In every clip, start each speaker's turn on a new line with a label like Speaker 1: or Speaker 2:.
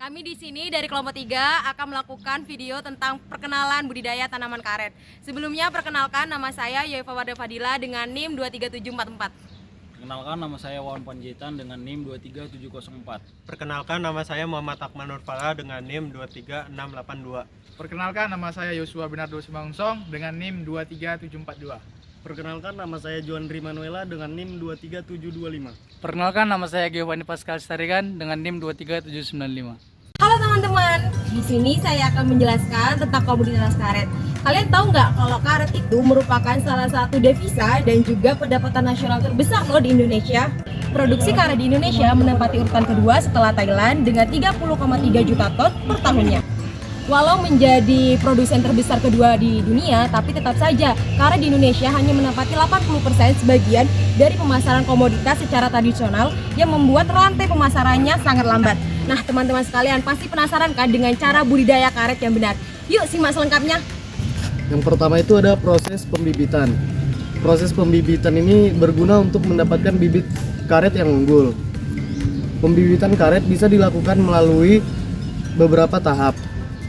Speaker 1: Kami di sini dari kelompok 3 akan melakukan video tentang perkenalan budidaya tanaman karet. Sebelumnya perkenalkan, nama saya Yoifa Warda Fadila dengan NIM 23744.
Speaker 2: Perkenalkan, nama saya Wawan Panjaitan dengan NIM 23704.
Speaker 3: Perkenalkan, nama saya Muhammad Akmal Nurfala dengan NIM 23682.
Speaker 4: Perkenalkan, nama saya Yosua Bernardo Simangunsong dengan NIM 23742.
Speaker 5: Perkenalkan, nama saya Juandri Manuela dengan NIM 23725.
Speaker 6: Perkenalkan, nama saya Giovanni Pascal Starigan dengan NIM 23795.
Speaker 1: Halo teman-teman, di sini saya akan menjelaskan tentang komoditas karet. Kalian tahu nggak kalau karet itu merupakan salah satu devisa dan juga pendapatan nasional terbesar loh di Indonesia. Produksi karet di Indonesia menempati urutan kedua setelah Thailand dengan 30,3 juta ton per tahunnya. Walau menjadi produsen terbesar kedua di dunia, tapi tetap saja karet di Indonesia hanya menempati 80% sebagian dari pemasaran komoditas secara tradisional yang membuat rantai pemasarannya sangat lambat. Nah, teman-teman sekalian pasti penasaran kan dengan cara budidaya karet yang benar? Yuk simak selengkapnya.
Speaker 5: Yang pertama itu ada proses pembibitan. Proses pembibitan ini berguna untuk mendapatkan bibit karet yang unggul. Pembibitan karet bisa dilakukan melalui beberapa tahap.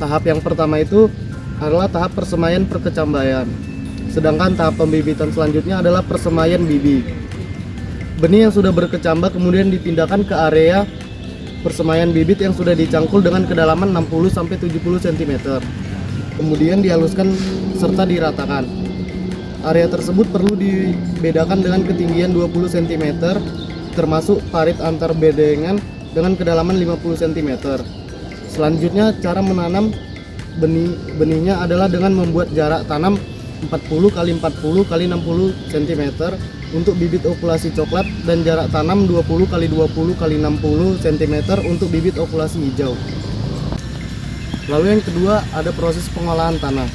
Speaker 5: Tahap yang pertama itu adalah tahap persemaian perkecambaian. Sedangkan tahap pembibitan selanjutnya adalah persemaian bibit. Benih yang sudah berkecambah kemudian dipindahkan ke area persemaian bibit yang sudah dicangkul dengan kedalaman 60-70 cm. Kemudian dihaluskan serta diratakan. Area tersebut perlu dibedakan dengan ketinggian 20 cm termasuk parit antar bedengan dengan kedalaman 50 cm. Selanjutnya cara menanam benihnya adalah dengan membuat jarak tanam 40 x 40 x 60 cm untuk bibit okulasi coklat dan jarak tanam 20 x 20 x 60 cm untuk bibit okulasi hijau. Lalu yang kedua ada proses pengolahan tanah.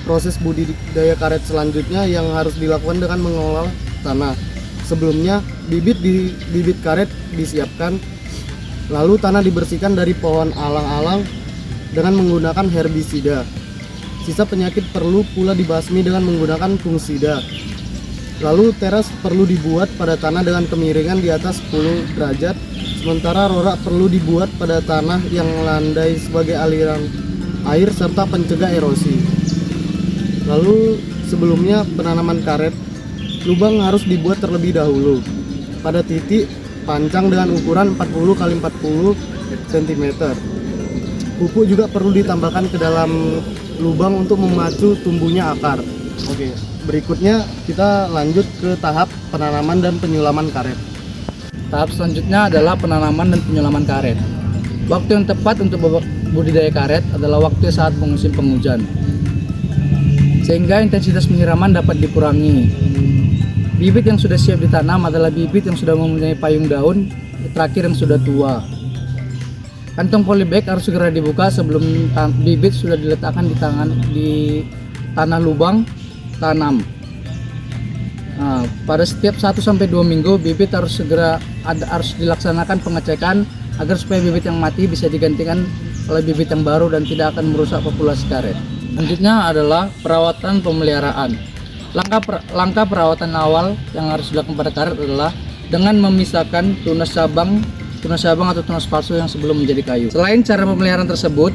Speaker 5: Proses budidaya karet selanjutnya yang harus dilakukan dengan mengolah tanah. Sebelumnya bibit karet disiapkan. Lalu tanah dibersihkan dari pohon alang-alang dengan menggunakan herbisida. Sisa penyakit perlu pula dibasmi dengan menggunakan fungisida. Lalu teras perlu dibuat pada tanah dengan kemiringan di atas 10 derajat. Sementara rorak perlu dibuat pada tanah yang landai sebagai aliran air serta pencegah erosi. Lalu sebelumnya penanaman karet, lubang harus dibuat terlebih dahulu pada titik panjang dengan ukuran 40 x 40 cm. Pupuk juga perlu ditambahkan ke dalam lubang untuk memacu tumbuhnya akar. Oke, berikutnya kita lanjut ke tahap penanaman dan penyulaman karet.
Speaker 6: Tahap selanjutnya adalah penanaman dan penyulaman karet. Waktu yang tepat untuk budidaya karet adalah waktu saat musim penghujan, sehingga intensitas penyiraman dapat dikurangi. Bibit yang sudah siap ditanam adalah bibit yang sudah mempunyai payung daun terakhir yang sudah tua. Kantong polybag harus segera dibuka sebelum bibit sudah diletakkan di tanah lubang tanam. Nah, pada setiap 1-2 minggu bibit harus dilaksanakan pengecekan agar supaya bibit yang mati bisa digantikan oleh bibit yang baru dan tidak akan merusak populasi karet. Selanjutnya adalah perawatan pemeliharaan. Langkah perawatan awal yang harus dilakukan pada karet adalah dengan memisahkan tunas cabang atau tunas palsu yang sebelum menjadi kayu. Selain cara pemeliharaan tersebut,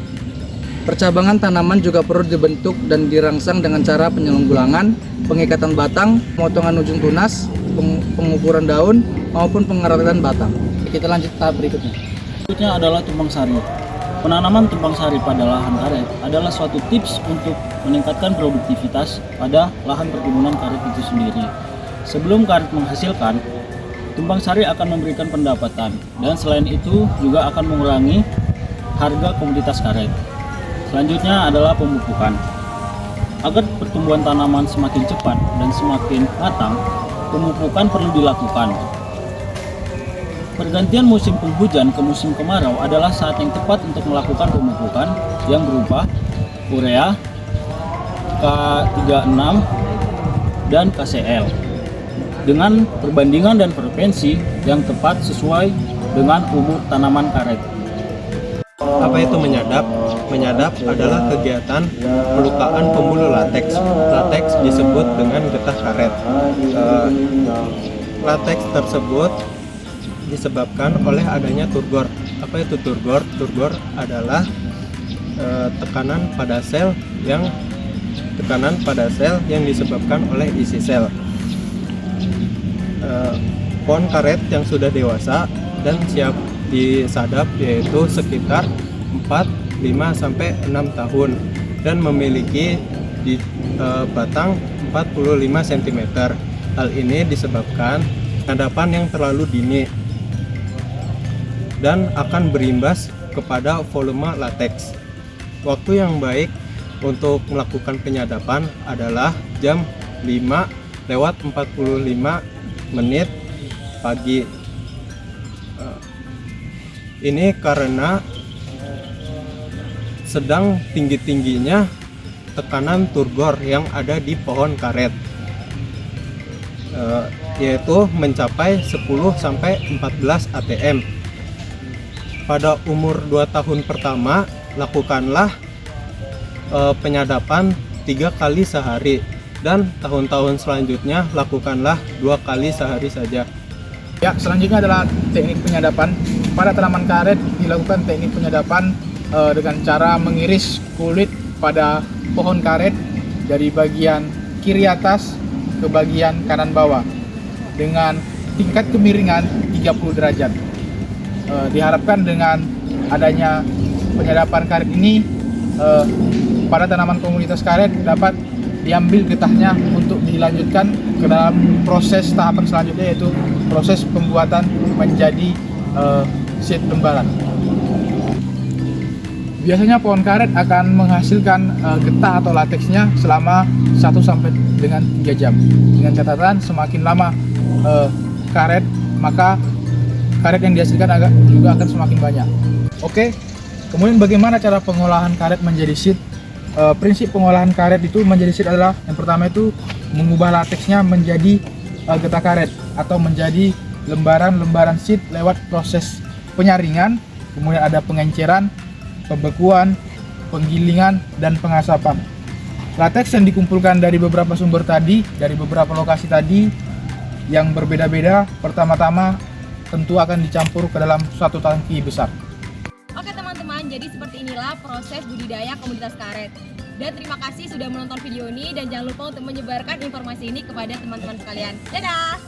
Speaker 6: percabangan tanaman juga perlu dibentuk dan dirangsang dengan cara penyelenggulangan, pengikatan batang, pemotongan ujung tunas, pengukuran daun, maupun pengeratan batang. Kita lanjut tahap berikutnya.
Speaker 2: Berikutnya adalah tumpang sari. Penanaman tumpang sari pada lahan karet adalah suatu tips untuk meningkatkan produktivitas pada lahan perkebunan karet itu sendiri. Sebelum karet menghasilkan, tumpang sari akan memberikan pendapatan dan selain itu juga akan mengurangi harga komoditas karet. Selanjutnya adalah pemupukan. Agar pertumbuhan tanaman semakin cepat dan semakin matang, pemupukan perlu dilakukan. Pergantian musim penghujan ke musim kemarau adalah saat yang tepat untuk melakukan pemupukan yang berupa urea, K36, dan KCl dengan perbandingan dan frekuensi yang tepat sesuai dengan umur tanaman karet.
Speaker 3: Apa itu menyadap? Menyadap adalah kegiatan pelukaan pembuluh lateks. Lateks disebut dengan getah karet. Lateks tersebut disebabkan oleh adanya turgor. Apa itu turgor? Turgor adalah tekanan pada sel yang disebabkan oleh isi sel. Pohon karet yang sudah dewasa dan siap disadap yaitu sekitar 4, 5 sampai 6 tahun dan memiliki batang 45 cm. Hal ini disebabkan penyadapan yang terlalu dini dan akan berimbas kepada volume lateks. Waktu yang baik untuk melakukan penyadapan adalah jam 5:45 pagi. Ini karena sedang tinggi-tingginya tekanan turgor yang ada di pohon karet, yaitu mencapai 10-14 atm. Pada umur 2 tahun pertama, lakukanlah penyadapan 3 kali sehari, dan tahun-tahun selanjutnya lakukanlah 2 kali sehari saja.
Speaker 4: Ya, selanjutnya adalah teknik penyadapan. Pada tanaman karet dilakukan teknik penyadapan dengan cara mengiris kulit pada pohon karet dari bagian kiri atas ke bagian kanan bawah dengan tingkat kemiringan 30 derajat. Diharapkan dengan adanya penyadapan karet ini pada tanaman komunitas karet dapat diambil getahnya untuk dilanjutkan ke dalam proses tahapan selanjutnya, yaitu proses pembuatan menjadi seed lembaran. Biasanya pohon karet akan menghasilkan getah atau lateksnya selama 1 sampai dengan 3 jam. Dengan catatan semakin lama karet, maka karet yang dihasilkan juga akan semakin banyak. Oke, kemudian bagaimana cara pengolahan karet menjadi seed? Prinsip pengolahan karet itu menjadi seed adalah yang pertama itu mengubah lateksnya menjadi getah karet atau menjadi lembaran-lembaran seed lewat proses penyaringan, kemudian ada pengenceran, pembekuan, penggilingan, dan pengasapan. Lateks yang dikumpulkan dari beberapa sumber tadi, dari beberapa lokasi tadi yang berbeda-beda, pertama-tama tentu akan dicampur ke dalam suatu tangki besar.
Speaker 1: Oke teman-teman, jadi seperti inilah proses budidaya komunitas karet. Dan terima kasih sudah menonton video ini, dan jangan lupa untuk menyebarkan informasi ini kepada teman-teman sekalian. Dadah!